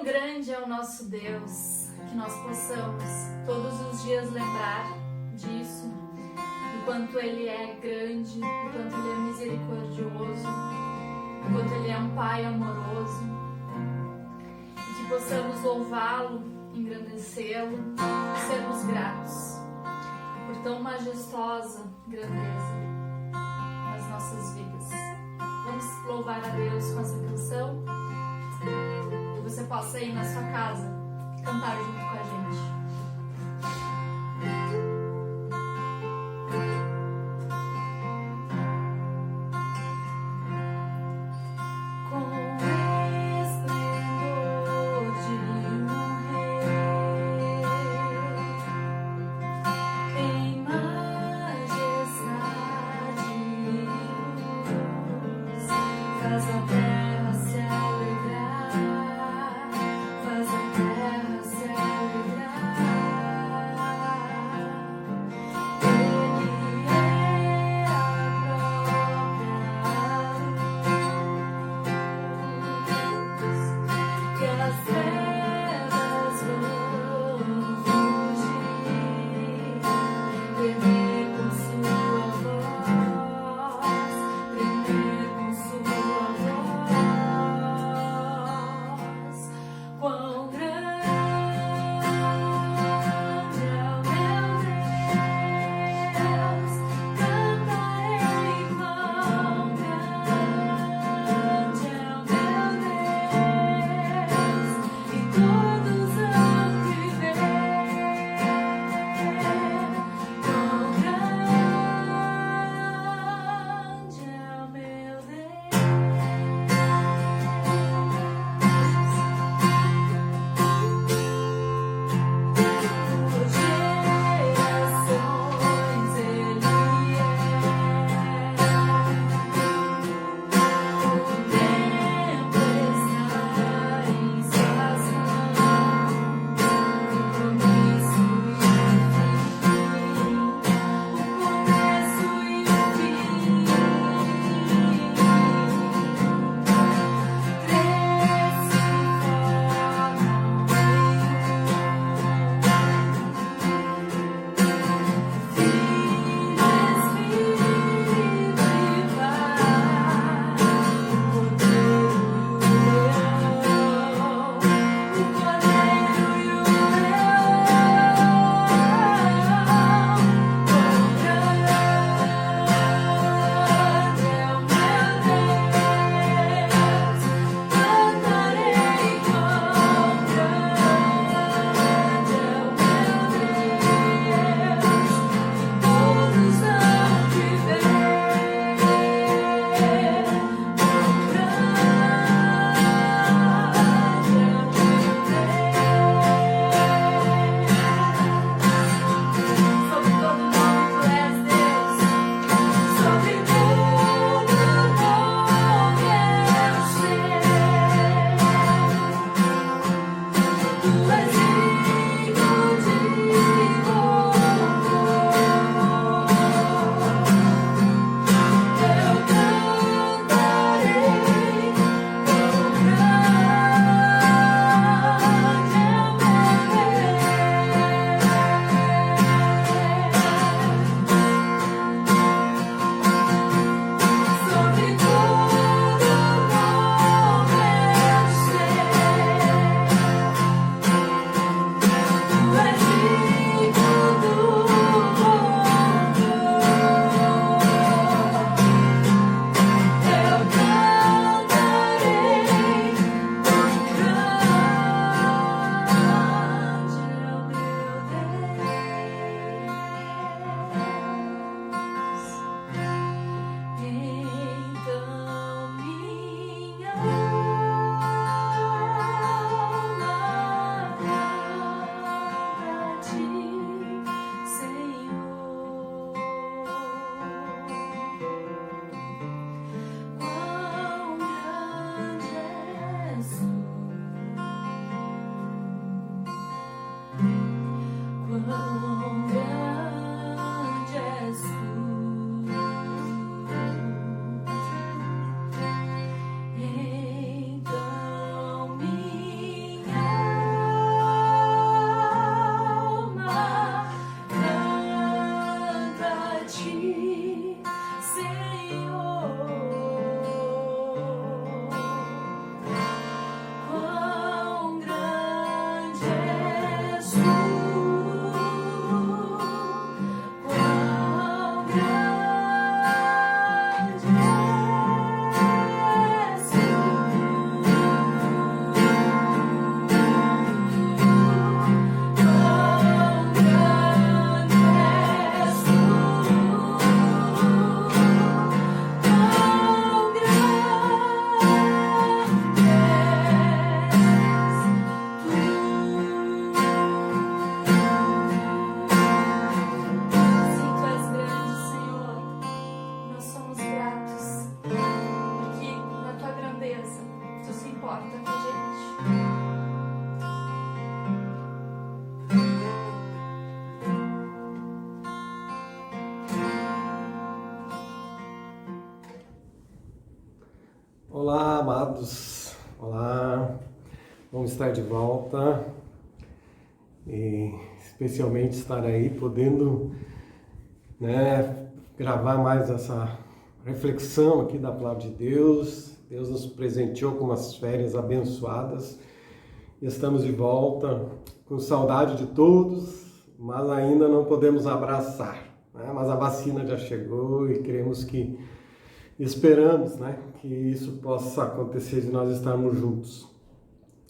grande é o nosso Deus, que nós possamos todos os dias lembrar disso, do quanto Ele é grande, do quanto Ele é misericordioso, do quanto Ele é um Pai amoroso, e que possamos louvá-lo, engrandecê-lo, sermos gratos por tão majestosa grandeza nas nossas vidas. Vamos louvar a Deus com essa canção. Que você possa ir na sua casa cantar junto com a gente. amados, olá, vamos estar de volta e especialmente estar aí podendo gravar mais essa reflexão aqui da Palavra de Deus. Deus nos presenteou com umas férias abençoadas e estamos de volta com saudade de todos, mas ainda não podemos abraçar, mas a vacina já chegou e esperamos que isso possa acontecer de nós estarmos juntos.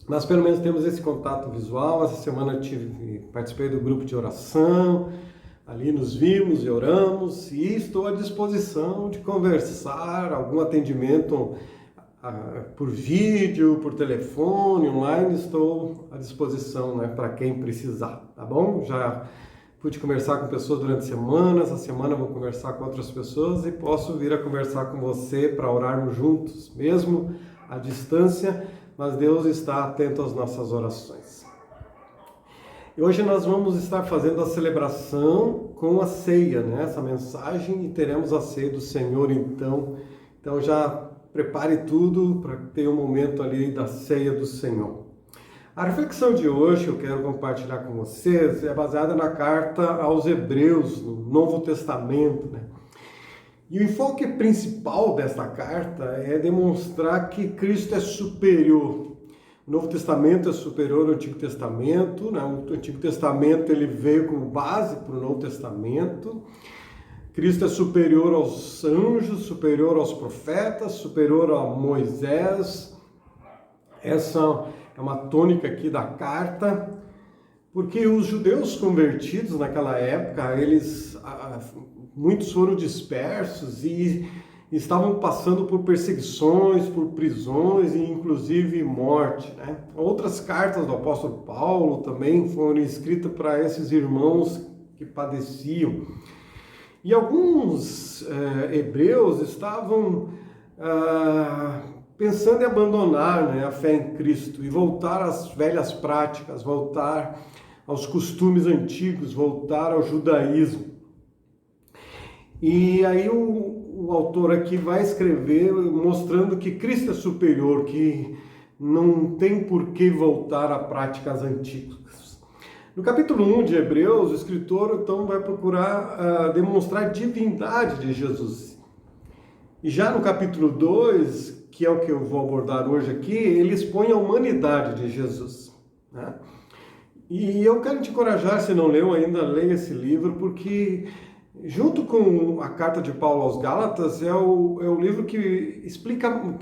Mas pelo menos temos esse contato visual. Essa semana participei do grupo de oração, ali nos vimos e oramos, e estou à disposição de conversar, algum atendimento por vídeo, por telefone, online, estou à disposição para quem precisar, tá bom? Já pude conversar com pessoas durante a semana, essa semana vou conversar com outras pessoas e posso vir a conversar com você para orarmos juntos, mesmo à distância, mas Deus está atento às nossas orações. E hoje nós vamos estar fazendo a celebração com a ceia, essa mensagem, e teremos a ceia do Senhor então já prepare tudo para ter um momento ali da ceia do Senhor. A reflexão de hoje eu quero compartilhar com vocês é baseada na carta aos Hebreus, no Novo Testamento, E o enfoque principal desta carta é demonstrar que Cristo é superior. O Novo Testamento é superior ao Antigo Testamento, O Antigo Testamento ele veio como base para o Novo Testamento. Cristo é superior aos anjos, superior aos profetas, superior a Moisés. Essa é uma tônica aqui da carta, porque os judeus convertidos naquela época, muitos foram dispersos e estavam passando por perseguições, por prisões e inclusive morte. Outras cartas do apóstolo Paulo também foram escritas para esses irmãos que padeciam. E alguns hebreus estavam pensando em abandonar a fé em Cristo e voltar às velhas práticas, voltar aos costumes antigos, voltar ao judaísmo. E aí o autor aqui vai escrever mostrando que Cristo é superior, que não tem por que voltar a práticas antigas. No capítulo 1 de Hebreus, o escritor então vai procurar demonstrar a divindade de Jesus. E já no capítulo 2, que é o que eu vou abordar hoje aqui, ele expõe a humanidade de Jesus. E eu quero te encorajar, se não leu ainda, leia esse livro, porque junto com a carta de Paulo aos Gálatas, é o livro que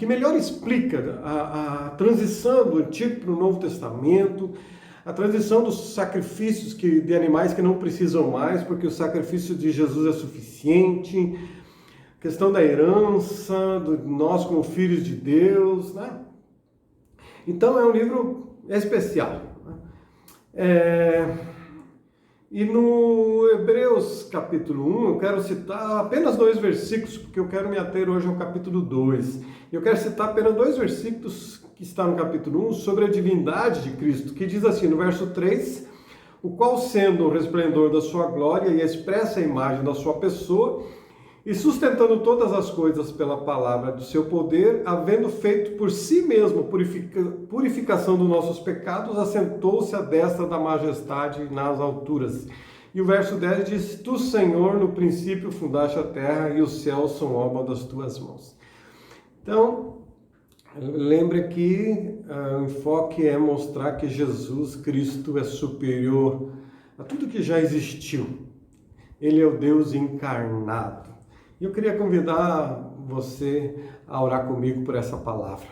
melhor explica a transição do Antigo para o Novo Testamento, a transição dos sacrifícios de animais que não precisam mais, porque o sacrifício de Jesus é suficiente, a questão da herança, nós como filhos de Deus, Então é um livro especial. E no Hebreus capítulo 1, eu quero citar apenas 2 versículos, porque eu quero me ater hoje ao capítulo 2. Eu quero citar apenas 2 versículos que está no capítulo 1 sobre a divindade de Cristo, que diz assim, no verso 3, o qual sendo o resplendor da sua glória e a expressa imagem da sua pessoa, e sustentando todas as coisas pela palavra do seu poder, havendo feito por si mesmo purificação dos nossos pecados, assentou-se à destra da majestade nas alturas. E o verso 10 diz, tu, Senhor, no princípio fundaste a terra e os céus são obra das tuas mãos. Então, lembre que o enfoque é mostrar que Jesus Cristo é superior a tudo que já existiu. Ele é o Deus encarnado. E eu queria convidar você a orar comigo por essa palavra.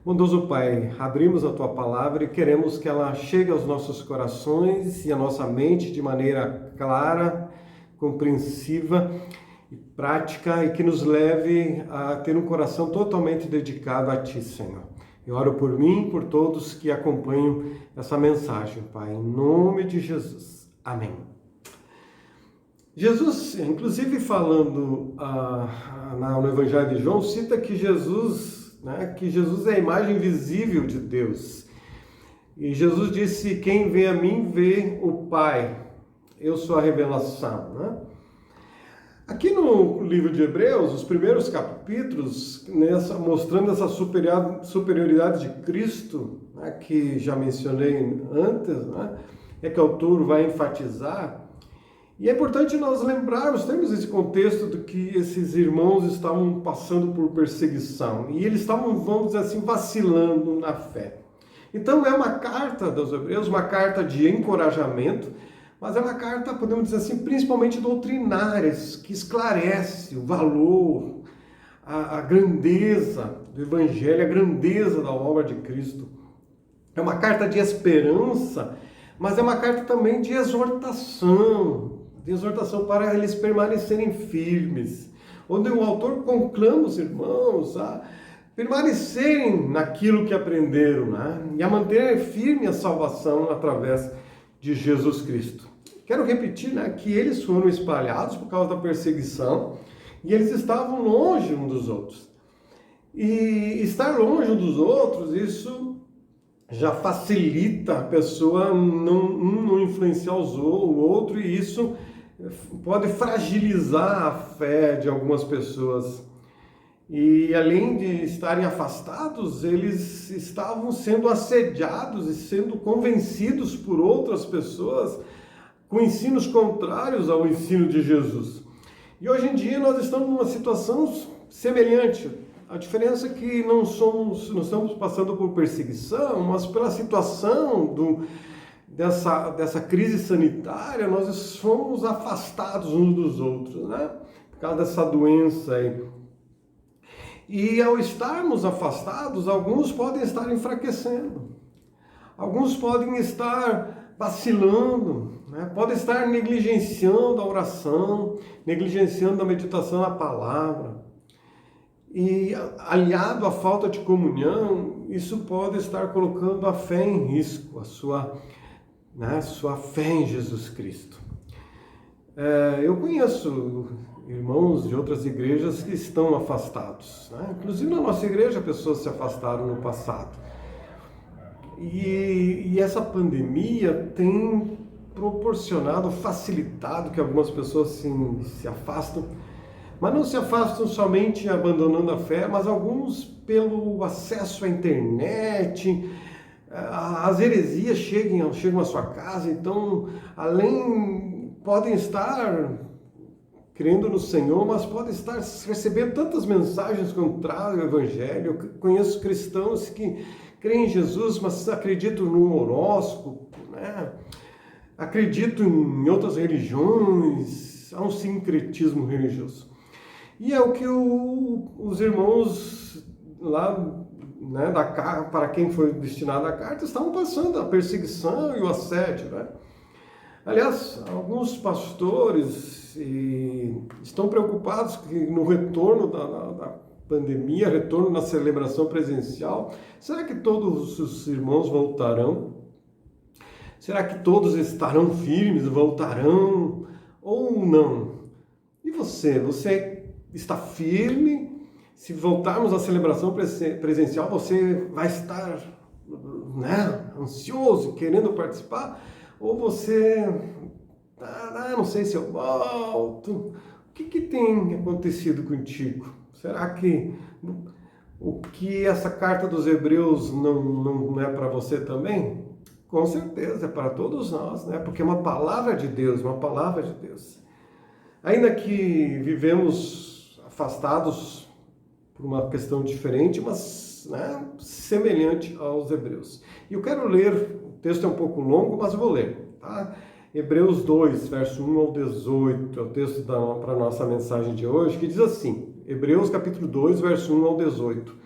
Bondoso Pai, abrimos a Tua palavra e queremos que ela chegue aos nossos corações e à nossa mente de maneira clara, compreensiva e prática, e que nos leve a ter um coração totalmente dedicado a Ti, Senhor. Eu oro por mim e por todos que acompanham essa mensagem, Pai, em nome de Jesus. Amém. Jesus, inclusive falando no Evangelho de João, cita que Jesus é a imagem visível de Deus. E Jesus disse, quem vê a mim, vê o Pai. Eu sou a revelação. Aqui no livro de Hebreus, os primeiros capítulos, mostrando essa superioridade de Cristo, né, que já mencionei antes, né, é que o autor vai enfatizar. E é importante nós lembrarmos, temos esse contexto de que esses irmãos estavam passando por perseguição e eles estavam, vamos dizer assim, vacilando na fé. Então é uma carta dos Hebreus, uma carta de encorajamento, mas é uma carta, podemos dizer assim, principalmente doutrinária, que esclarece o valor, a grandeza do Evangelho, a grandeza da obra de Cristo. É uma carta de esperança, mas é uma carta também de exortação para eles permanecerem firmes, onde o autor conclama os irmãos a permanecerem naquilo que aprenderam, né? E a manter firme a salvação através de Jesus Cristo. Quero repetir, né, que eles foram espalhados por causa da perseguição e eles estavam longe uns dos outros. E estar longe uns dos outros, isso já facilita a pessoa não influenciar o outro, e isso pode fragilizar a fé de algumas pessoas. E além de estarem afastados, eles estavam sendo assediados e sendo convencidos por outras pessoas com ensinos contrários ao ensino de Jesus. E hoje em dia nós estamos numa situação semelhante. A diferença é que não estamos passando por perseguição, mas pela situação dessa crise sanitária, nós fomos afastados uns dos outros, né? Por causa dessa doença aí. E ao estarmos afastados, alguns podem estar enfraquecendo, alguns podem estar vacilando, né? Podem estar negligenciando a oração, negligenciando a meditação na palavra. E aliado à falta de comunhão, isso pode estar colocando a fé em risco, a sua fé em Jesus Cristo. Eu conheço irmãos de outras igrejas que estão afastados, né? Inclusive na nossa igreja pessoas se afastaram no passado. E essa pandemia tem proporcionado, facilitado que algumas pessoas se afastam, mas não se afastam somente abandonando a fé, mas alguns pelo acesso à internet, as heresias chegam à sua casa, então podem estar crendo no Senhor, mas podem estar recebendo tantas mensagens contrárias ao Evangelho. Eu conheço cristãos que creem em Jesus, mas acreditam no horóscopo, né? Acreditam em outras religiões, há um sincretismo religioso. E é o que os irmãos lá, né, para quem foi destinada a carta, estavam passando a perseguição e o assédio, né? Aliás, alguns pastores estão preocupados que no retorno da pandemia, retorno na celebração presencial, será que todos os irmãos voltarão? Será que todos estarão firmes, voltarão ou não? E você? Você está firme? Se voltarmos à celebração presencial, você vai estar, né, ansioso, querendo participar? Ou você, não sei se eu volto. O que tem acontecido contigo? Será que o que essa carta dos Hebreus não é para você também? Com certeza, é para todos nós, né? Porque é uma palavra de Deus, uma palavra de Deus. Ainda que vivemos afastados por uma questão diferente, mas, né, semelhante aos Hebreus. E eu quero ler, o texto é um pouco longo, mas eu vou ler, tá? Hebreus 2, verso 1 ao 18, é o texto para a nossa mensagem de hoje, que diz assim, Hebreus capítulo 2, verso 1 ao 18.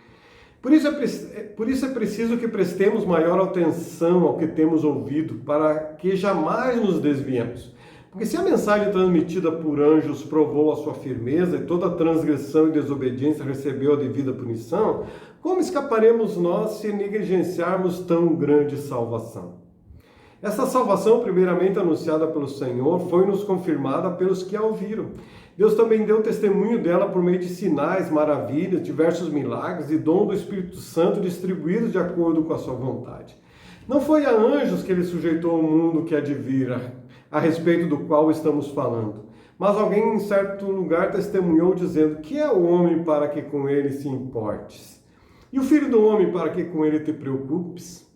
Por isso é preciso que prestemos maior atenção ao que temos ouvido, para que jamais nos desviemos. Porque se a mensagem transmitida por anjos provou a sua firmeza, e toda transgressão e desobediência recebeu a devida punição, como escaparemos nós se negligenciarmos tão grande salvação? Essa salvação, primeiramente anunciada pelo Senhor, foi-nos confirmada pelos que a ouviram. Deus também deu testemunho dela por meio de sinais, maravilhas, diversos milagres e dom do Espírito Santo distribuídos de acordo com a sua vontade. Não foi a anjos que ele sujeitou o mundo que há de vir, a respeito do qual estamos falando, Mas alguém em certo lugar testemunhou dizendo: que é o homem para que com ele se importes? E o filho do homem para que com ele te preocupes?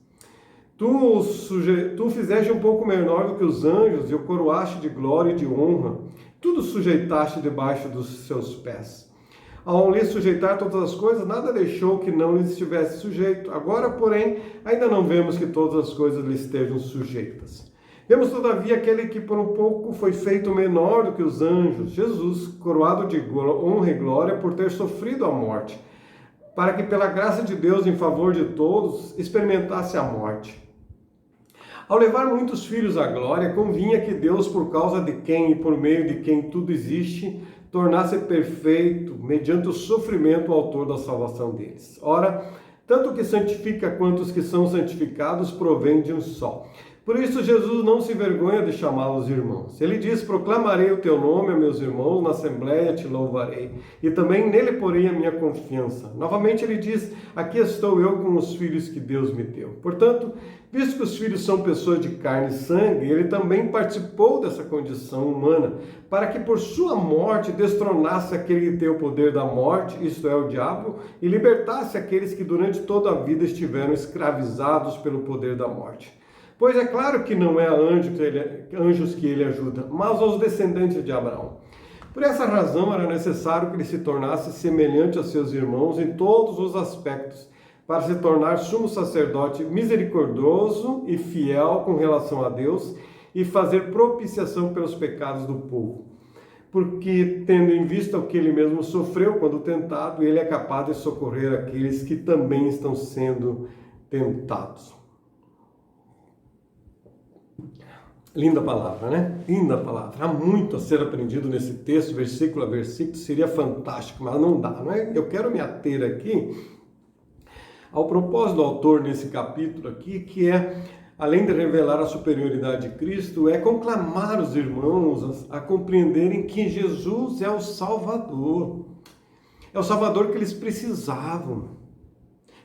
Tu fizeste um pouco menor do que os anjos e o coroaste de glória e de honra. Tudo sujeitaste debaixo dos seus pés. Ao lhe sujeitar todas as coisas, nada deixou que não lhe estivesse sujeito. Agora, porém, ainda não vemos que todas as coisas lhe estejam sujeitas. Vemos, todavia, aquele que por um pouco foi feito menor do que os anjos, Jesus, coroado de honra e glória por ter sofrido a morte, para que pela graça de Deus em favor de todos experimentasse a morte. Ao levar muitos filhos à glória, convinha que Deus, por causa de quem e por meio de quem tudo existe, tornasse perfeito, mediante o sofrimento, o autor da salvação deles. Ora, tanto o que santifica quanto os que são santificados provém de um só. Por isso Jesus não se envergonha de chamá-los irmãos. Ele diz: proclamarei o teu nome a meus irmãos, na assembleia te louvarei, e também nele porei a minha confiança. Novamente ele diz: aqui estou eu com os filhos que Deus me deu. Portanto, visto que os filhos são pessoas de carne e sangue, ele também participou dessa condição humana, para que por sua morte destronasse aquele que tem o poder da morte, isto é, o diabo, e libertasse aqueles que durante toda a vida estiveram escravizados pelo poder da morte. Pois é claro que não é a anjos que ele ajuda, mas aos descendentes de Abraão. Por essa razão era necessário que ele se tornasse semelhante a seus irmãos em todos os aspectos, para se tornar sumo sacerdote misericordioso e fiel com relação a Deus e fazer propiciação pelos pecados do povo. Porque, tendo em vista o que ele mesmo sofreu quando tentado, ele é capaz de socorrer aqueles que também estão sendo tentados. Linda palavra, né? Linda palavra. Há muito a ser aprendido nesse texto, versículo a versículo. Seria fantástico, mas não dá, não é? Eu quero me ater aqui ao propósito do autor nesse capítulo aqui, que é, além de revelar a superioridade de Cristo, é conclamar os irmãos a compreenderem que Jesus é o Salvador. É o Salvador que eles precisavam.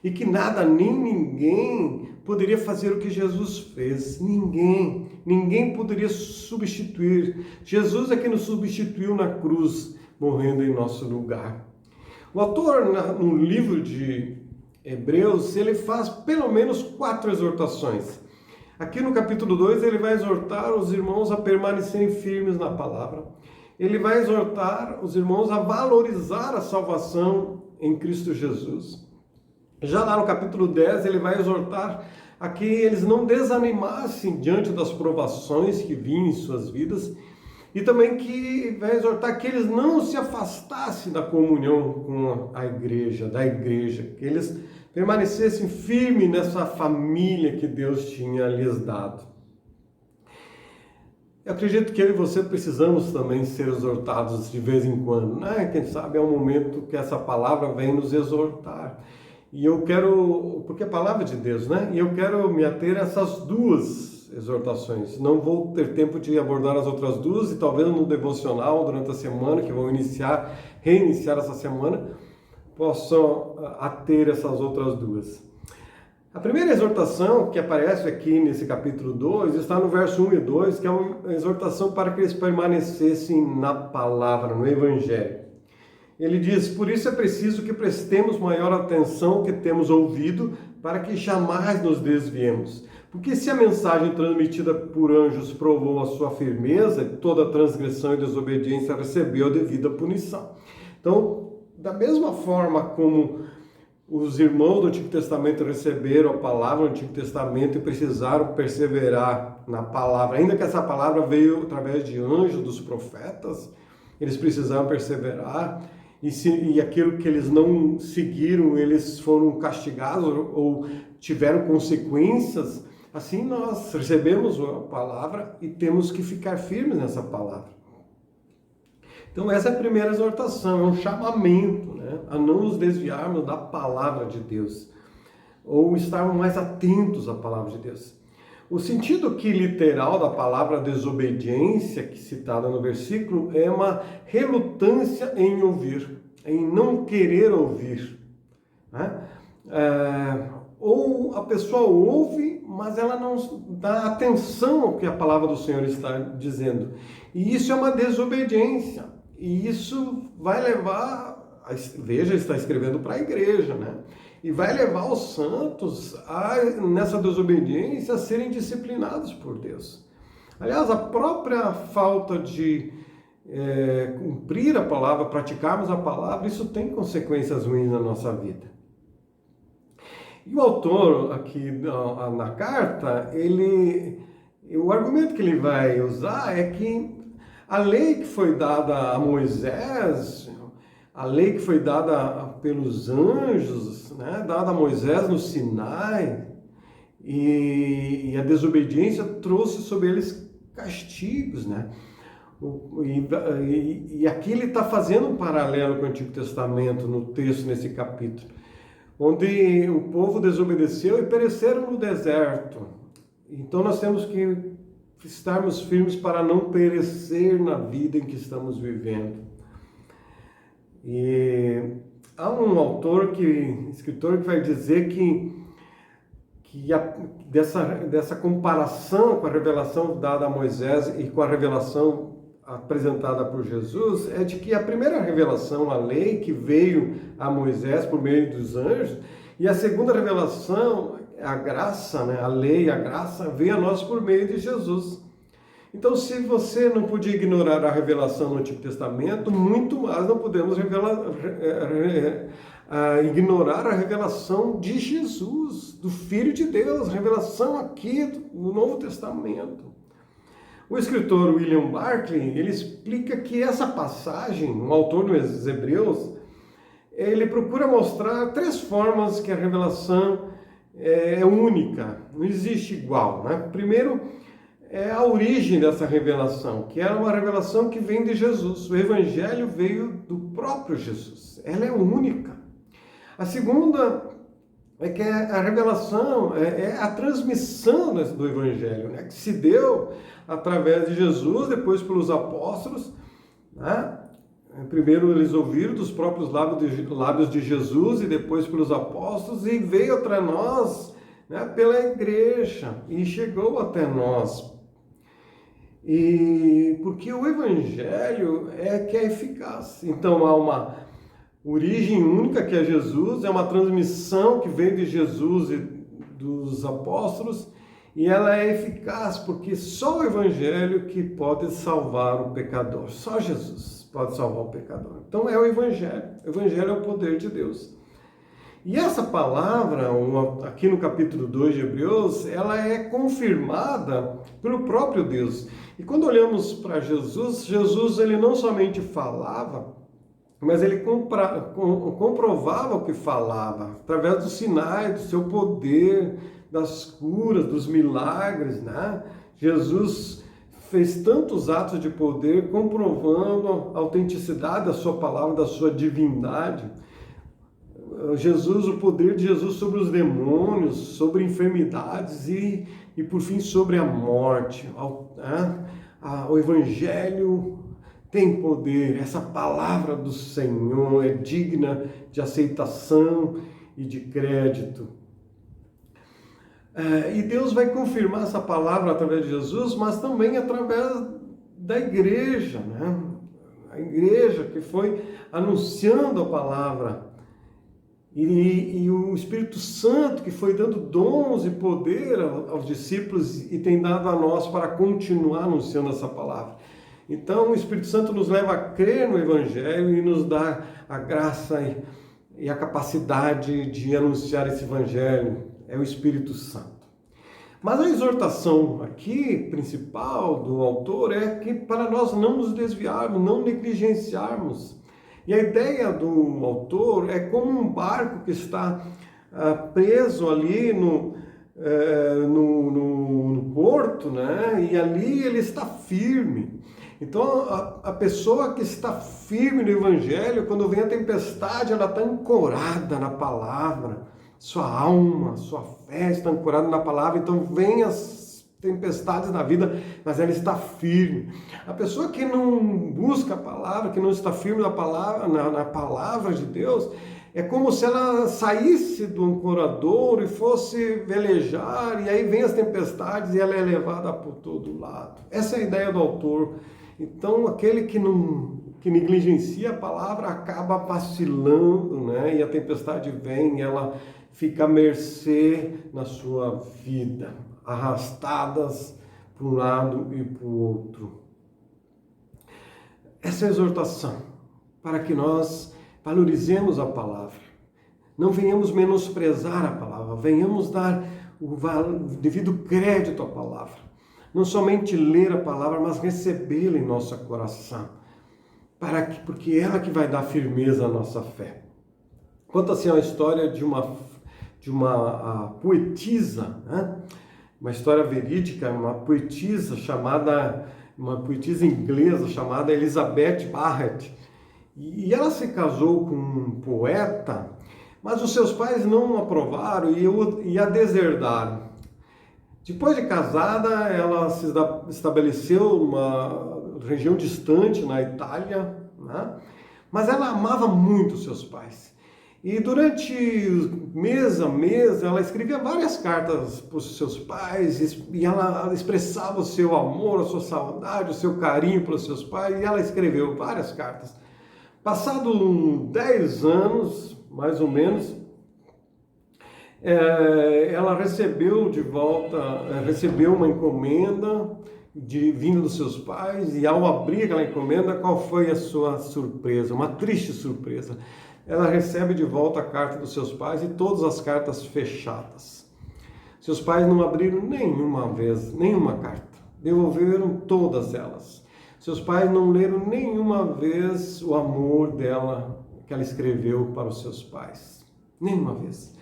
E que nada, nem ninguém poderia fazer o que Jesus fez. Ninguém poderia substituir. Jesus é quem nos substituiu na cruz, morrendo em nosso lugar. O autor, no livro de Hebreus, ele faz pelo menos 4 exortações. Aqui no capítulo 2, ele vai exortar os irmãos a permanecerem firmes na palavra. Ele vai exortar os irmãos a valorizar a salvação em Cristo Jesus. Já lá no capítulo 10, ele vai exortar a que eles não desanimassem diante das provações que vinham em suas vidas, e também que vai exortar que eles não se afastassem da comunhão com a igreja, que eles permanecessem firmes nessa família que Deus tinha lhes dado. Eu acredito que eu e você precisamos também ser exortados de vez em quando, né? Quem sabe é um momento que essa palavra vem nos exortar. E eu quero, porque é a palavra de Deus, né? E eu quero me ater a essas 2 exortações. Não vou ter tempo de abordar as outras 2 e talvez no devocional durante a semana, que vou reiniciar essa semana, possam ater essas outras 2. A primeira exortação que aparece aqui nesse capítulo 2 está no verso 1 e 2, que é uma exortação para que eles permanecessem na palavra, no Evangelho. Ele diz: por isso é preciso que prestemos maior atenção ao que temos ouvido, para que jamais nos desviemos. Porque se a mensagem transmitida por anjos provou a sua firmeza, toda transgressão e desobediência recebeu a devida punição. Então, da mesma forma como os irmãos do Antigo Testamento receberam a palavra do Antigo Testamento e precisaram perseverar na palavra, ainda que essa palavra veio através de anjos, dos profetas, eles precisaram perseverar. E aquilo que eles não seguiram, eles foram castigados ou tiveram consequências. Assim nós recebemos a palavra e temos que ficar firmes nessa palavra. Então essa é a primeira exortação, é um chamamento, né, a não nos desviarmos da palavra de Deus, ou estarmos mais atentos à palavra de Deus. O sentido aqui literal da palavra desobediência, que citada no versículo, é uma relutância em ouvir, em não querer ouvir, né? Ou a pessoa ouve, mas ela não dá atenção ao que a palavra do Senhor está dizendo. E isso é uma desobediência. E isso vai levar, veja, está escrevendo para a igreja, né? E vai levar os santos, nessa desobediência, a serem disciplinados por Deus. Aliás, a própria falta de cumprir a palavra, praticarmos a palavra, isso tem consequências ruins na nossa vida. E o autor aqui na carta, o argumento que ele vai usar é que a lei que foi dada a Moisés, a lei que foi dada pelos anjos, né, dada a Moisés no Sinai, e a desobediência trouxe sobre eles castigos, né? E aqui ele está fazendo um paralelo com o Antigo Testamento, no texto, nesse capítulo, onde o povo desobedeceu e pereceram no deserto. Então nós temos que estarmos firmes para não perecer na vida em que estamos vivendo. E há um escritor que vai dizer que dessa comparação com a revelação dada a Moisés e com a revelação apresentada por Jesus, é de que a primeira revelação, a lei, que veio a Moisés por meio dos anjos, e a segunda revelação, a graça, né? A lei, a graça, veio a nós por meio de Jesus. Então, se você não podia ignorar a revelação no Antigo Testamento, muito mais não podemos ignorar a revelação de Jesus, do Filho de Deus, a revelação aqui do Novo Testamento. O escritor William Barclay, ele explica que essa passagem, o autor dos Hebreus, ele procura mostrar 3 formas que a revelação é única, não existe igual, né? Primeiro, é a origem dessa revelação, que é uma revelação que vem de Jesus. O Evangelho veio do próprio Jesus, ela é única. A segunda é que a revelação é a transmissão do Evangelho, né? Que se deu através de Jesus, depois pelos apóstolos, né? Primeiro eles ouviram dos próprios lábios de Jesus e depois pelos apóstolos, e veio até nós, né, pela igreja, e chegou até nós. E porque o Evangelho é que é eficaz. Então há uma origem única, que é Jesus, é uma transmissão que vem de Jesus e dos apóstolos, e ela é eficaz porque só o Evangelho que pode salvar o pecador, só Jesus pode salvar o pecador. Então é o Evangelho é o poder de Deus. E essa palavra, aqui no capítulo 2 de Hebreus, ela é confirmada pelo próprio Deus. E quando olhamos para Jesus, ele não somente falava, mas ele comprovava o que falava, através dos sinais, do seu poder, das curas, dos milagres, né? Jesus fez tantos atos de poder, comprovando a autenticidade da sua palavra, da sua divindade. O poder de Jesus sobre os demônios, sobre enfermidades e por fim sobre a morte. O Evangelho tem poder, essa palavra do Senhor é digna de aceitação e de crédito. E Deus vai confirmar essa palavra através de Jesus, mas também através da igreja, né? A igreja que foi anunciando a palavra. E o Espírito Santo que foi dando dons e poder aos discípulos e tem dado a nós para continuar anunciando essa palavra. Então o Espírito Santo nos leva a crer no Evangelho e nos dá a graça e a capacidade de anunciar esse Evangelho. É o Espírito Santo. Mas a exortação aqui, principal do autor, é que para nós não nos desviarmos, não negligenciarmos. E a ideia do autor é como um barco que está preso ali no porto, né? E ali ele está firme. Então, a pessoa que está firme no Evangelho, quando vem a tempestade, ela está ancorada na palavra. Sua alma, sua fé está ancorada na palavra. Então, vem as tempestades na vida, mas ela está firme. A pessoa que não busca a palavra, que não está firme na palavra de Deus, É como se ela saísse do ancoradouro e fosse velejar, e aí vem as tempestades e ela é levada por todo lado. Essa é a ideia do autor. Então, aquele que negligencia a palavra acaba vacilando, né? E a tempestade vem e ela fica à mercê na sua vida, arrastadas para um lado e para o outro. Essa é a exortação, para que nós valorizemos a palavra. Não venhamos menosprezar a palavra, venhamos dar o devido crédito à palavra. Não somente ler a palavra, mas recebê-la em nosso coração. Porque é ela que vai dar firmeza à nossa fé. Conta-se a história de uma poetisa, né? Uma história verídica, uma poetisa inglesa chamada Elizabeth Barrett. E ela se casou com um poeta, mas os seus pais não aprovaram e a deserdaram. Depois de casada, ela se estabeleceu numa região distante, na Itália, né? Mas ela amava muito os seus pais. E durante mês a mês, ela escrevia várias cartas para os seus pais, e ela expressava o seu amor, a sua saudade, o seu carinho pelos seus pais, e ela escreveu várias cartas. Passado 10 anos, mais ou menos, ela recebeu de volta, recebeu uma encomenda vinda dos seus pais, e ao abrir aquela encomenda, qual foi a sua surpresa? Uma triste surpresa. Ela recebe de volta a carta dos seus pais e todas as cartas fechadas. Seus pais não abriram nenhuma carta, devolveram todas elas. Seus pais não leram nenhuma vez o amor dela que ela escreveu para os seus pais, nenhuma vez.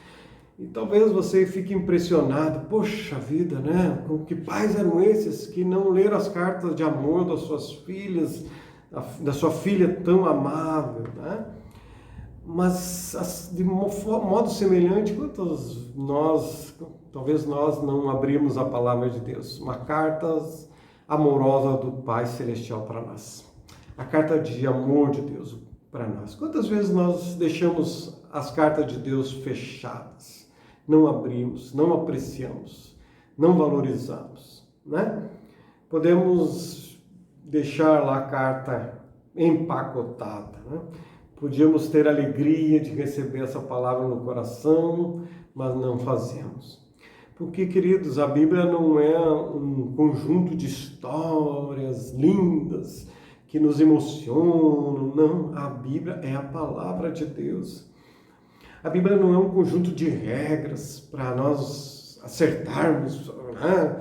E talvez você fique impressionado, poxa vida, né? Que pais eram esses que não leram as cartas de amor das suas filhas, da sua filha tão amável, né? Mas de modo semelhante, talvez nós não abrimos a palavra de Deus, uma carta amorosa do Pai Celestial para nós, a carta de amor de Deus para nós. Quantas vezes nós deixamos as cartas de Deus fechadas, não abrimos, não apreciamos, não valorizamos, né? Podemos deixar lá a carta empacotada, né? Podíamos ter alegria de receber essa palavra no coração, mas não fazemos. Porque, queridos, a Bíblia não é um conjunto de histórias lindas que nos emocionam. Não, a Bíblia é a palavra de Deus. A Bíblia não é um conjunto de regras para nós acertarmos, né?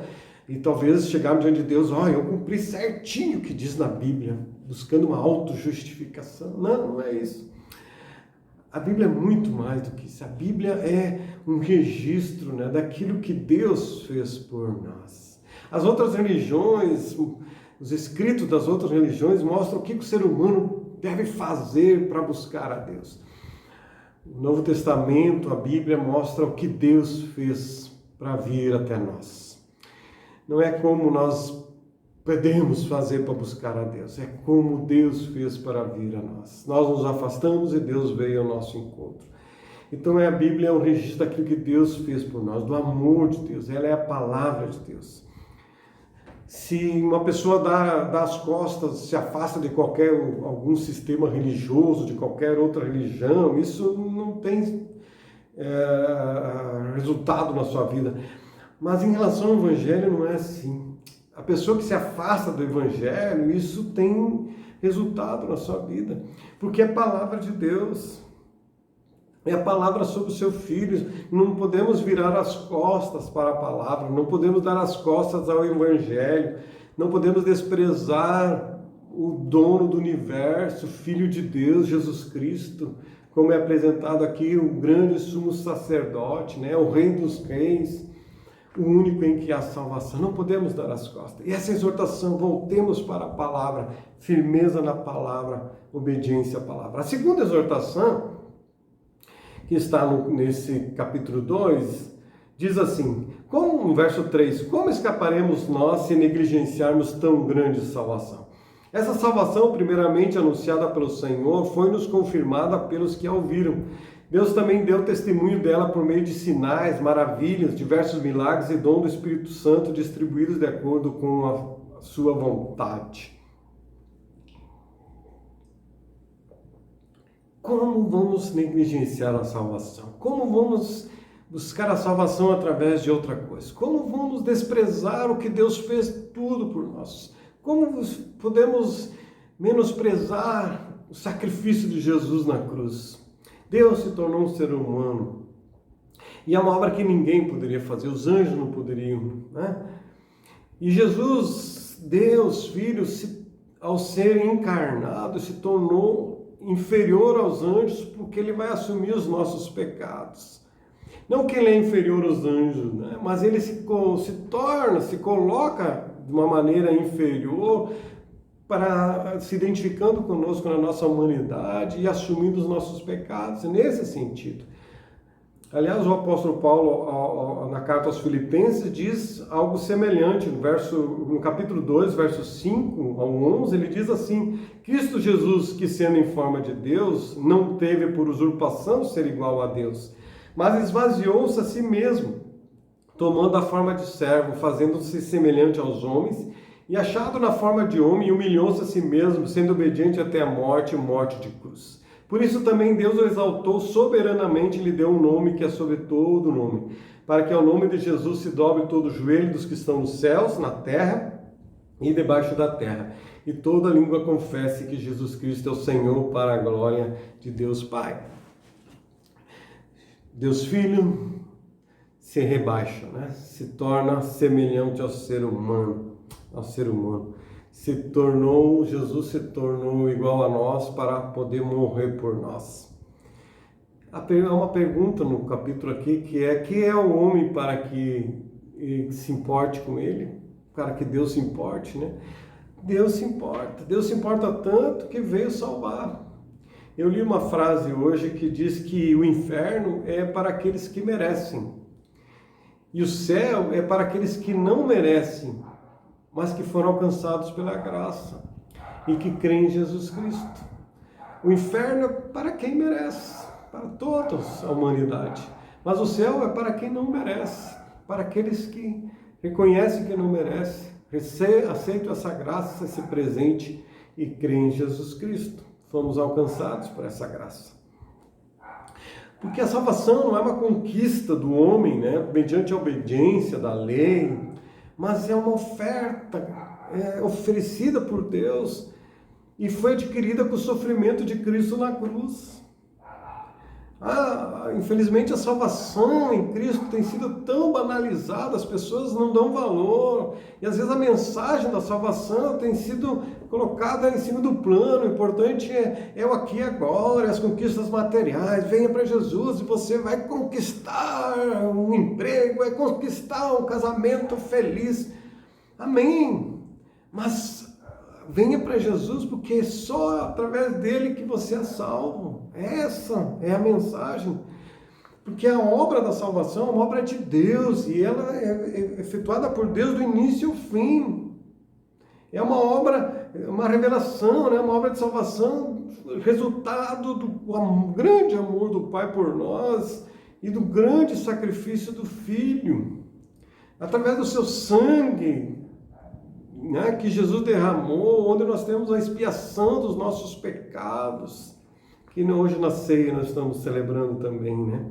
E talvez chegarmos diante de Deus, eu cumpri certinho o que diz na Bíblia, buscando uma autojustificação. Não é isso. A Bíblia é muito mais do que isso. A Bíblia é um registro, né, daquilo que Deus fez por nós. As outras religiões, os escritos das outras religiões mostram o que o ser humano deve fazer para buscar a Deus. O Novo Testamento, a Bíblia, mostra o que Deus fez para vir até nós. Não é como nós podemos fazer para buscar a Deus, é como Deus fez para vir a nós. Nós nos afastamos e Deus veio ao nosso encontro. Então a Bíblia é um registro daquilo que Deus fez por nós, do amor de Deus, ela é a palavra de Deus. Se uma pessoa dá as costas, se afasta de algum sistema religioso, de qualquer outra religião, isso não tem resultado na sua vida. Mas em relação ao Evangelho não é assim. A pessoa que se afasta do Evangelho, isso tem resultado na sua vida. Porque é a palavra de Deus. É a palavra sobre o seu Filho. Não podemos virar as costas para a palavra. Não podemos dar as costas ao Evangelho. Não podemos desprezar o dono do universo, Filho de Deus, Jesus Cristo. Como é apresentado aqui, o grande sumo sacerdote, né? O Rei dos Reis. O único em que há salvação. Não podemos dar as costas. E essa exortação, voltemos para a palavra, firmeza na palavra, obediência à palavra. A segunda exortação, que está nesse capítulo 2, diz assim, no verso 3, como escaparemos nós se negligenciarmos tão grande salvação? Essa salvação, primeiramente anunciada pelo Senhor, foi-nos confirmada pelos que a ouviram. Deus também deu testemunho dela por meio de sinais, maravilhas, diversos milagres e dom do Espírito Santo distribuídos de acordo com a sua vontade. Como vamos negligenciar a salvação? Como vamos buscar a salvação através de outra coisa? Como vamos desprezar o que Deus fez tudo por nós? Como podemos menosprezar o sacrifício de Jesus na cruz? Deus se tornou um ser humano. E é uma obra que ninguém poderia fazer, os anjos não poderiam, né? E Jesus, Deus, Filho, ao ser encarnado, se tornou inferior aos anjos, porque ele vai assumir os nossos pecados. Não que ele é inferior aos anjos, né? Mas ele se coloca de uma maneira inferior, para se identificando conosco na nossa humanidade e assumindo os nossos pecados, nesse sentido. Aliás, o apóstolo Paulo, na carta aos Filipenses, diz algo semelhante, no capítulo 2, versos 5 ao 11, ele diz assim: Cristo Jesus, que sendo em forma de Deus, não teve por usurpação ser igual a Deus, mas esvaziou-se a si mesmo, tomando a forma de servo, fazendo-se semelhante aos homens, e achado na forma de homem, humilhou-se a si mesmo, sendo obediente até a morte de cruz. Por isso também Deus o exaltou soberanamente e lhe deu um nome que é sobre todo nome, para que ao nome de Jesus se dobre todo o joelho dos que estão nos céus, na terra e debaixo da terra, e toda língua confesse que Jesus Cristo é o Senhor, para a glória de Deus Pai. Deus Filho se rebaixa, né? Se torna semelhante ao ser humano. Jesus se tornou igual a nós para poder morrer por nós. Há uma pergunta no capítulo aqui que é o homem para que se importe com ele, para que Deus se importe, né? Deus se importa tanto que veio salvar. Eu li uma frase hoje que diz que o inferno é para aqueles que merecem e o céu é para aqueles que não merecem, mas que foram alcançados pela graça e que creem em Jesus Cristo. O inferno é para quem merece, para toda a humanidade. Mas o céu é para quem não merece, para aqueles que reconhecem que não merecem, aceitam essa graça, esse presente e creem em Jesus Cristo. Fomos alcançados por essa graça. Porque a salvação não é uma conquista do homem, né, mediante a obediência da lei, mas é uma oferta oferecida por Deus e foi adquirida com o sofrimento de Cristo na cruz. Infelizmente a salvação em Cristo tem sido tão banalizada, as pessoas não dão valor, e às vezes a mensagem da salvação tem sido colocada em cima do plano. O importante é o aqui e agora, as conquistas materiais. Venha para Jesus e você vai conquistar um emprego, vai conquistar um casamento feliz. Amém. Mas venha para Jesus, porque é só através dele que você é salvo. Essa é a mensagem. Porque a obra da salvação é uma obra de Deus e ela é efetuada por Deus do início ao fim. É uma obra, uma revelação, né? Uma obra de salvação, resultado do grande amor do Pai por nós e do grande sacrifício do Filho. Através do seu sangue, né, que Jesus derramou, onde nós temos a expiação dos nossos pecados, que hoje na ceia nós estamos celebrando também, né?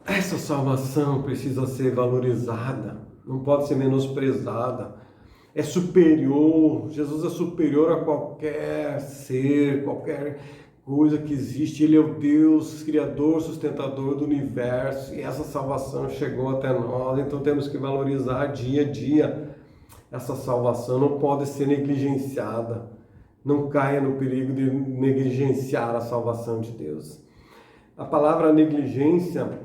Essa salvação precisa ser valorizada, não pode ser menosprezada. É superior, Jesus é superior a qualquer ser, qualquer coisa que existe. Ele é o Deus, Criador, sustentador do universo, e essa salvação chegou até nós, então temos que valorizar dia a dia. Essa salvação não pode ser negligenciada, não caia no perigo de negligenciar a salvação de Deus. A palavra negligência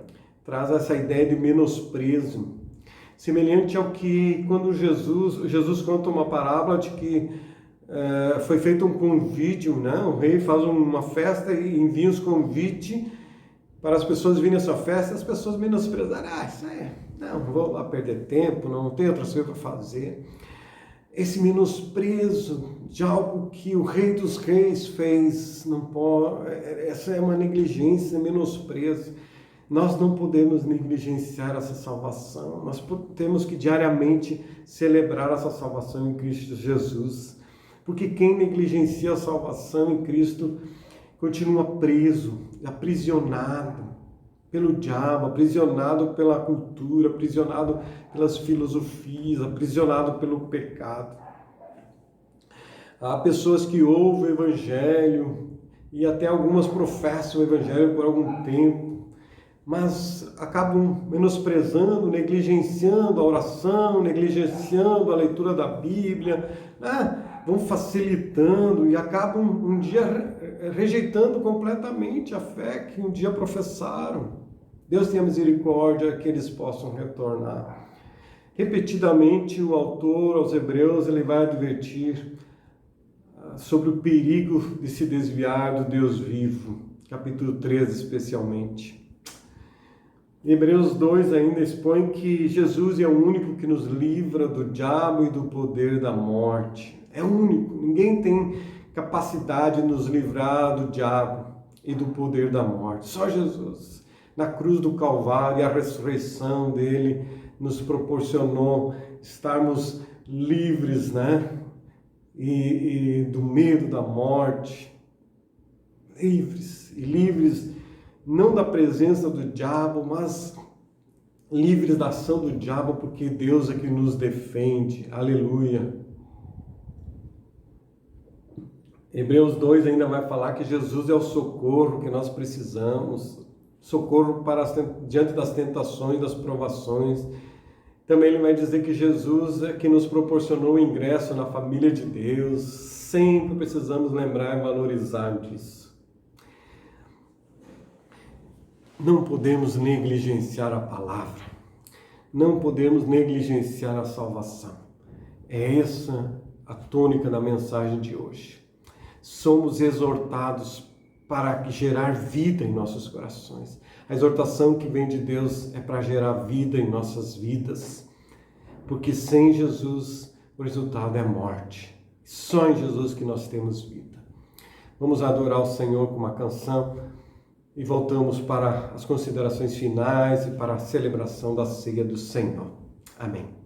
traz essa ideia de menosprezo, semelhante ao que quando Jesus conta uma parábola de que foi feito um convite, né? O rei faz uma festa e envia os convites para as pessoas virem à sua festa, as pessoas menosprezarem. Isso aí, não vou lá perder tempo, não tenho outras coisas para fazer. esse menosprezo de algo que o Rei dos Reis fez, não pode, essa é uma negligência, menosprezo. Nós não podemos negligenciar essa salvação, nós temos que diariamente celebrar essa salvação em Cristo Jesus, porque quem negligencia a salvação em Cristo continua preso, aprisionado pelo diabo, aprisionado pela cultura, aprisionado pelas filosofias, aprisionado pelo pecado. Há pessoas que ouvem o Evangelho e até algumas professam o Evangelho por algum tempo, mas acabam menosprezando, negligenciando a oração, negligenciando a leitura da Bíblia, vão facilitando e acabam um dia rejeitando completamente a fé que um dia professaram. Deus tenha misericórdia que eles possam retornar. Repetidamente, o autor aos Hebreus ele vai advertir sobre o perigo de se desviar do Deus vivo, capítulo 13 especialmente. Hebreus 2 ainda expõe que Jesus é o único que nos livra do diabo e do poder da morte. É único, ninguém tem capacidade de nos livrar do diabo e do poder da morte. Só Jesus, na cruz do Calvário, a ressurreição dele nos proporcionou estarmos livres, E do medo da morte, livres não da presença do diabo, mas livres da ação do diabo, porque Deus é que nos defende. Aleluia. Hebreus 2 ainda vai falar que Jesus é o socorro que nós precisamos, socorro diante das tentações, das provações. Também ele vai dizer que Jesus é que nos proporcionou o ingresso na família de Deus. Sempre precisamos lembrar e valorizar disso. Não podemos negligenciar a palavra. Não podemos negligenciar a salvação. É essa a tônica da mensagem de hoje. Somos exortados para gerar vida em nossos corações. A exortação que vem de Deus é para gerar vida em nossas vidas. Porque sem Jesus o resultado é morte. Só em Jesus que nós temos vida. Vamos adorar o Senhor com uma canção e voltamos para as considerações finais e para a celebração da ceia do Senhor. Amém.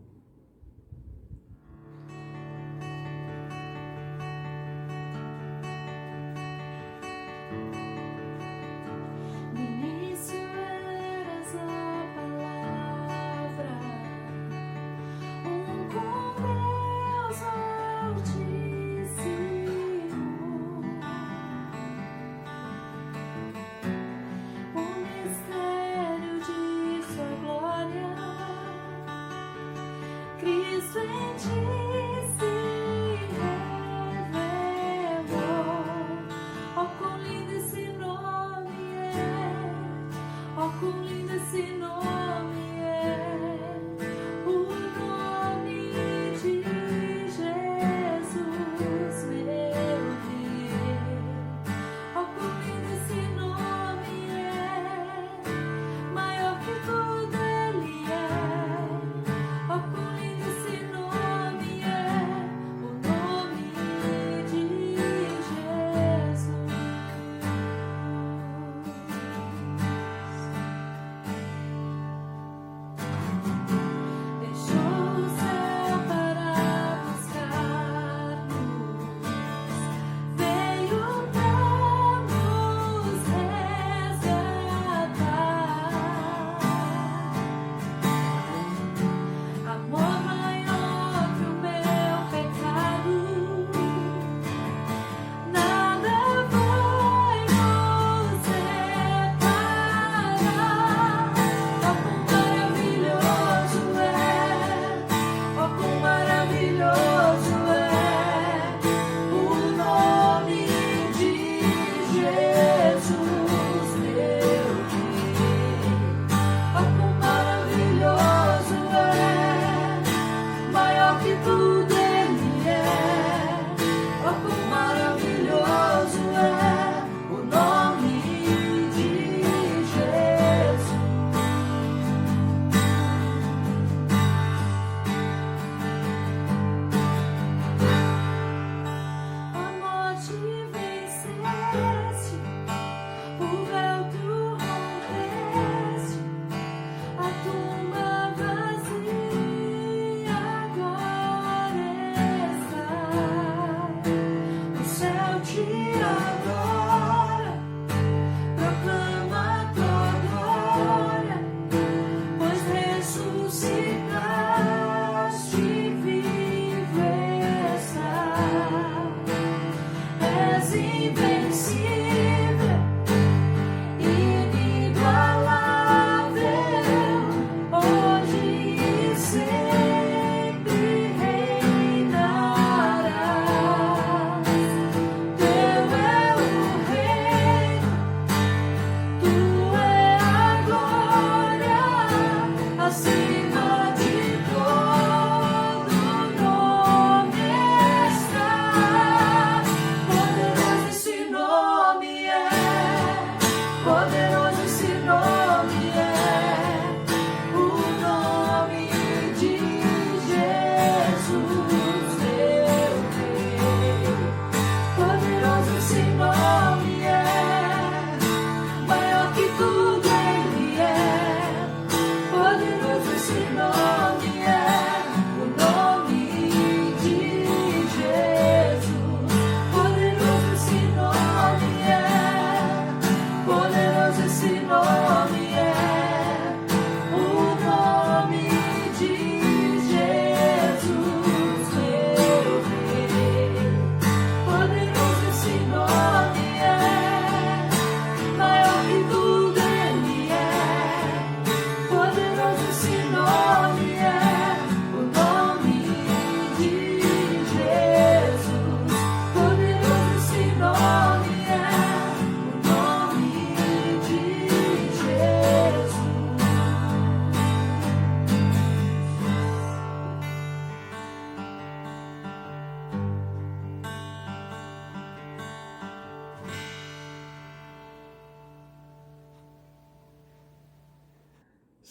Esse nome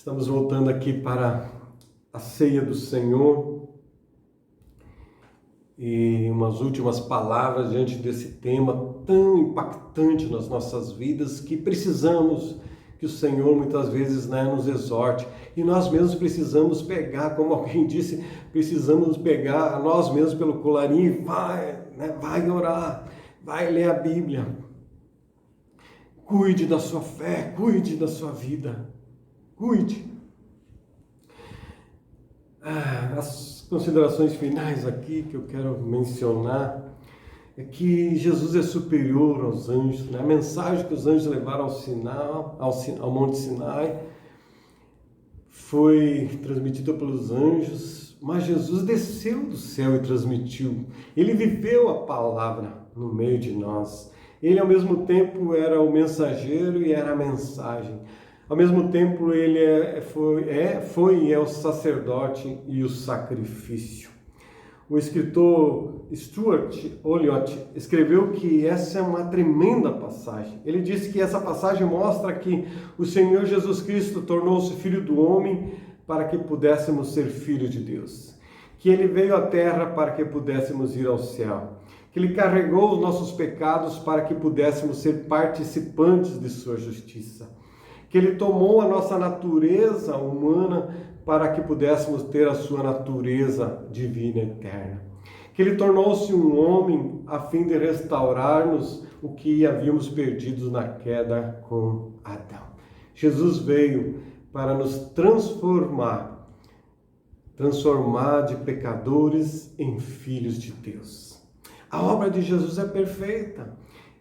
Estamos voltando aqui para a ceia do Senhor e umas últimas palavras diante desse tema tão impactante nas nossas vidas que precisamos que o Senhor muitas vezes nos exorte. E nós mesmos precisamos pegar, como alguém disse, precisamos pegar a nós mesmos pelo colarinho e vai orar, vai ler a Bíblia. Cuide da sua fé, cuide da sua vida, cuide. As considerações finais aqui que eu quero mencionar é que Jesus é superior aos anjos. A mensagem que os anjos levaram ao Monte Sinai foi transmitida pelos anjos, mas Jesus desceu do céu e transmitiu. Ele viveu a palavra no meio de nós. Ele ao mesmo tempo era o mensageiro e era a mensagem. Ao mesmo tempo ele foi e é o sacerdote e o sacrifício. O escritor Stuart Olliott escreveu que essa é uma tremenda passagem. Ele disse que essa passagem mostra que o Senhor Jesus Cristo tornou-se filho do homem para que pudéssemos ser filhos de Deus. Que ele veio à terra para que pudéssemos ir ao céu. Que ele carregou os nossos pecados para que pudéssemos ser participantes de sua justiça. Que ele tomou a nossa natureza humana para que pudéssemos ter a sua natureza divina eterna. Que ele tornou-se um homem a fim de restaurar-nos o que havíamos perdido na queda com Adão. Jesus veio para nos transformar de pecadores em filhos de Deus. A obra de Jesus é perfeita.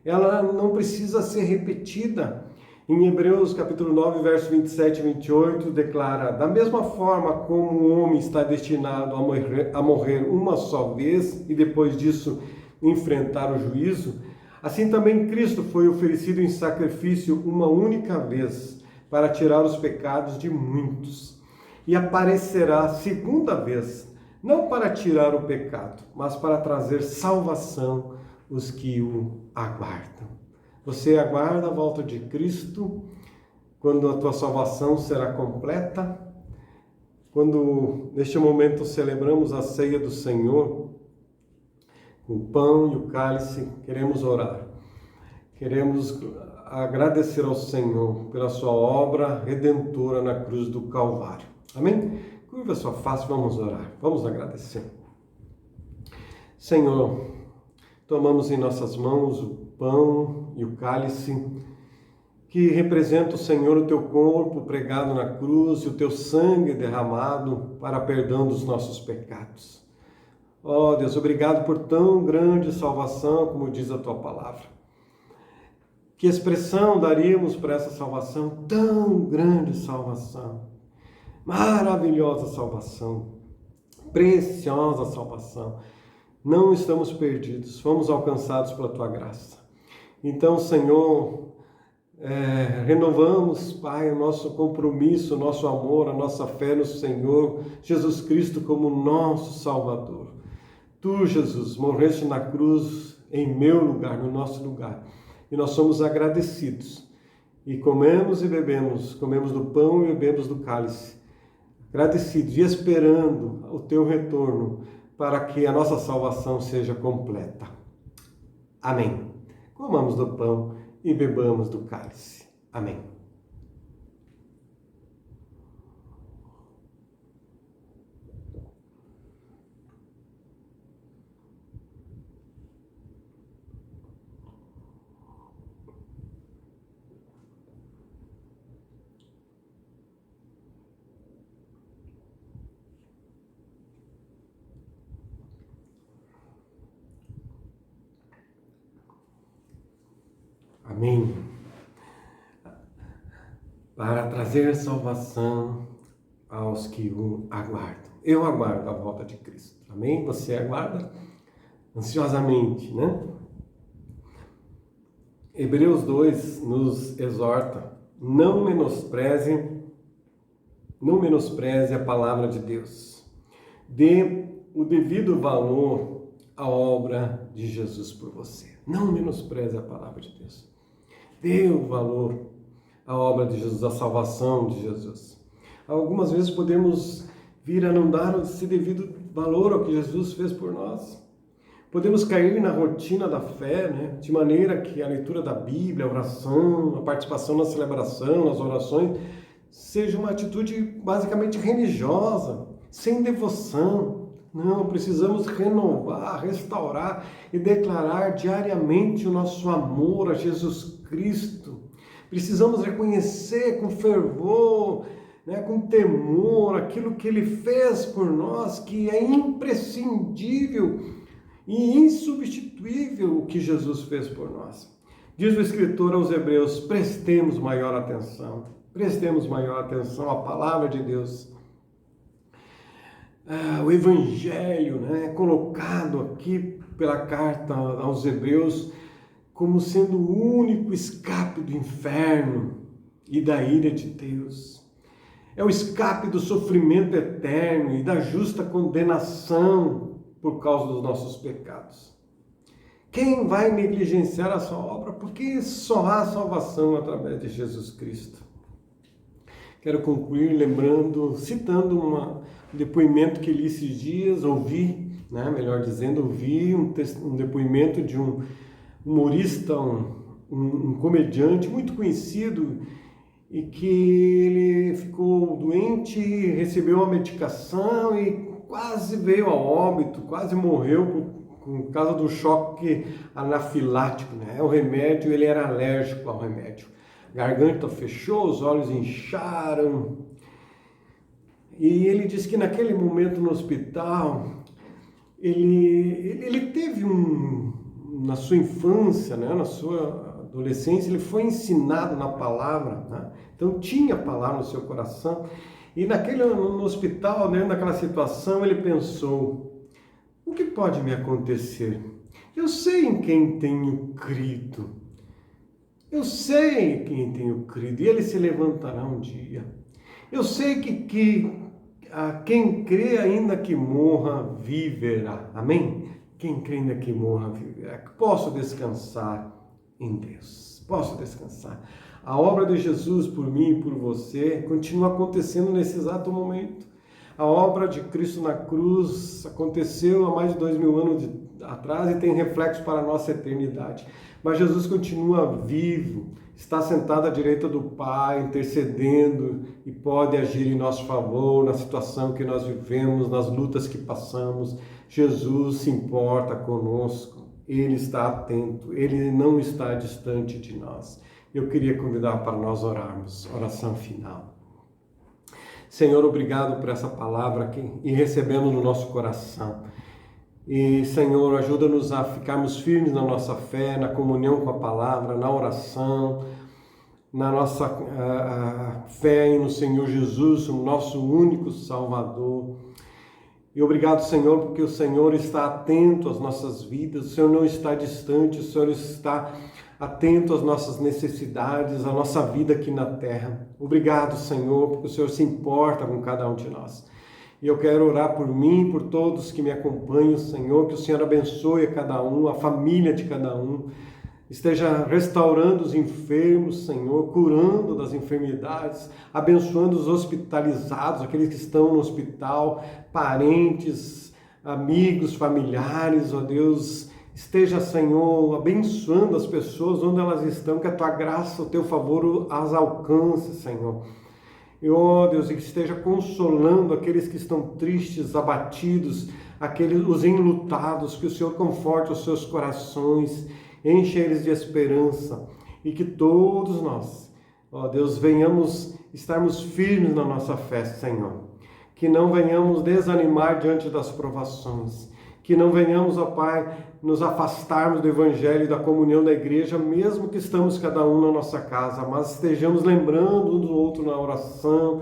Ela não precisa ser repetida. Em Hebreus capítulo 9, verso 27 e 28, declara: da mesma forma como o homem está destinado a morrer uma só vez e depois disso enfrentar o juízo, assim também Cristo foi oferecido em sacrifício uma única vez para tirar os pecados de muitos. E aparecerá segunda vez, não para tirar o pecado, mas para trazer salvação os que o aguardam. Você aguarda a volta de Cristo, quando a tua salvação será completa, quando neste momento celebramos a ceia do Senhor, com o pão e o cálice, queremos orar. Queremos agradecer ao Senhor pela sua obra redentora na cruz do Calvário. Amém? Curva a sua face, vamos orar, vamos agradecer. Senhor, tomamos em nossas mãos o pão e o cálice, que representa, o Senhor, o teu corpo pregado na cruz e o teu sangue derramado para perdão dos nossos pecados. Ó Deus, obrigado por tão grande salvação, como diz a tua palavra. Que expressão daríamos para essa salvação? Tão grande salvação, maravilhosa salvação, preciosa salvação. Não estamos perdidos, fomos alcançados pela tua graça. Então, Senhor, renovamos, Pai, o nosso compromisso, o nosso amor, a nossa fé no Senhor Jesus Cristo como nosso Salvador. Tu, Jesus, morreste na cruz em meu lugar, no nosso lugar. E nós somos agradecidos. E comemos e bebemos, comemos do pão e bebemos do cálice. Agradecidos e esperando o teu retorno para que a nossa salvação seja completa. Amém. Comamos do pão e bebamos do cálice. Amém. Amém. Para trazer salvação aos que o aguardam. Eu aguardo a volta de Cristo. Amém? Você aguarda ansiosamente, né? Hebreus 2 nos exorta: não menospreze a palavra de Deus. Dê o devido valor à obra de Jesus por você. Não menospreze a palavra de Deus. Dê o valor à obra de Jesus, à salvação de Jesus. Algumas vezes podemos vir a não dar esse devido valor ao que Jesus fez por nós. Podemos cair na rotina da fé, né? De maneira que a leitura da Bíblia, a oração, a participação na celebração, nas orações, seja uma atitude basicamente religiosa, sem devoção. Não, precisamos renovar, restaurar e declarar diariamente o nosso amor a Jesus Cristo. Precisamos reconhecer com fervor, né, com temor, aquilo que Ele fez por nós, que é imprescindível e insubstituível o que Jesus fez por nós. Diz o escritor aos Hebreus, prestemos maior atenção à palavra de Deus. O Evangelho, né, colocado aqui pela carta aos Hebreus como sendo o único escape do inferno e da ira de Deus. É o escape do sofrimento eterno e da justa condenação por causa dos nossos pecados. Quem vai negligenciar essa obra? Porque só há salvação através de Jesus Cristo. Quero concluir citando um depoimento que li esses dias, ouvi um depoimento de um humorista, um comediante muito conhecido, e que ele ficou doente, recebeu uma medicação e quase veio a óbito, quase morreu por causa do choque anafilático, né? O remédio, ele era alérgico ao remédio. A garganta fechou, os olhos incharam. E ele disse que naquele momento no hospital, ele teve na sua infância, né, na sua adolescência, ele foi ensinado na palavra, né? Então tinha a palavra no seu coração. E no hospital, né, naquela situação, ele pensou, o que pode me acontecer? Eu sei em quem tenho crido. Eu sei em quem tenho crido. E ele se levantará um dia. Eu sei que quem crê ainda que morra, viverá. Amém? Quem crê ainda que morra, viverá. Posso descansar em Deus. Posso descansar. A obra de Jesus por mim e por você continua acontecendo nesse exato momento. A obra de Cristo na cruz aconteceu há mais de 2000 anos atrás e tem reflexo para a nossa eternidade. Mas Jesus continua vivo, está sentado à direita do Pai, intercedendo e pode agir em nosso favor na situação que nós vivemos, nas lutas que passamos. Jesus se importa conosco, Ele está atento, Ele não está distante de nós. Eu queria convidar para nós orarmos, oração final. Senhor, obrigado por essa palavra aqui e recebemos no nosso coração. E, Senhor, ajuda-nos a ficarmos firmes na nossa fé, na comunhão com a palavra, na oração, na nossa fé no Senhor Jesus, o nosso único Salvador. E obrigado, Senhor, porque o Senhor está atento às nossas vidas, o Senhor não está distante, o Senhor está atento às nossas necessidades, à nossa vida aqui na terra. Obrigado, Senhor, porque o Senhor se importa com cada um de nós. E eu quero orar por mim, por todos que me acompanham, Senhor, que o Senhor abençoe a cada um, a família de cada um, esteja restaurando os enfermos, Senhor, curando das enfermidades, abençoando os hospitalizados, aqueles que estão no hospital, parentes, amigos, familiares, ó Deus. Esteja, Senhor, abençoando as pessoas onde elas estão, que a Tua graça, o Teu favor as alcance, Senhor. E, ó Deus, que esteja consolando aqueles que estão tristes, abatidos, os enlutados, que o Senhor conforte os seus corações, enche eles de esperança e que todos nós, ó Deus, venhamos estarmos firmes na nossa fé, Senhor. Que não venhamos desanimar diante das provações. Que não venhamos, ó Pai, nos afastarmos do Evangelho e da comunhão da igreja, mesmo que estamos cada um na nossa casa, mas estejamos lembrando um do outro na oração,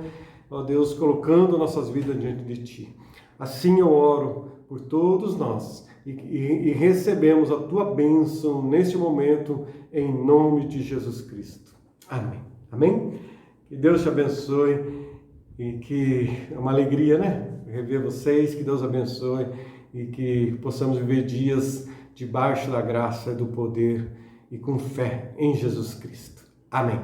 ó Deus, colocando nossas vidas diante de Ti. Assim eu oro por todos nós e recebemos a Tua bênção neste momento, em nome de Jesus Cristo. Amém. Amém? Que Deus te abençoe e que é uma alegria, né? Rever vocês, que Deus abençoe. E que possamos viver dias debaixo da graça e do poder e com fé em Jesus Cristo. Amém.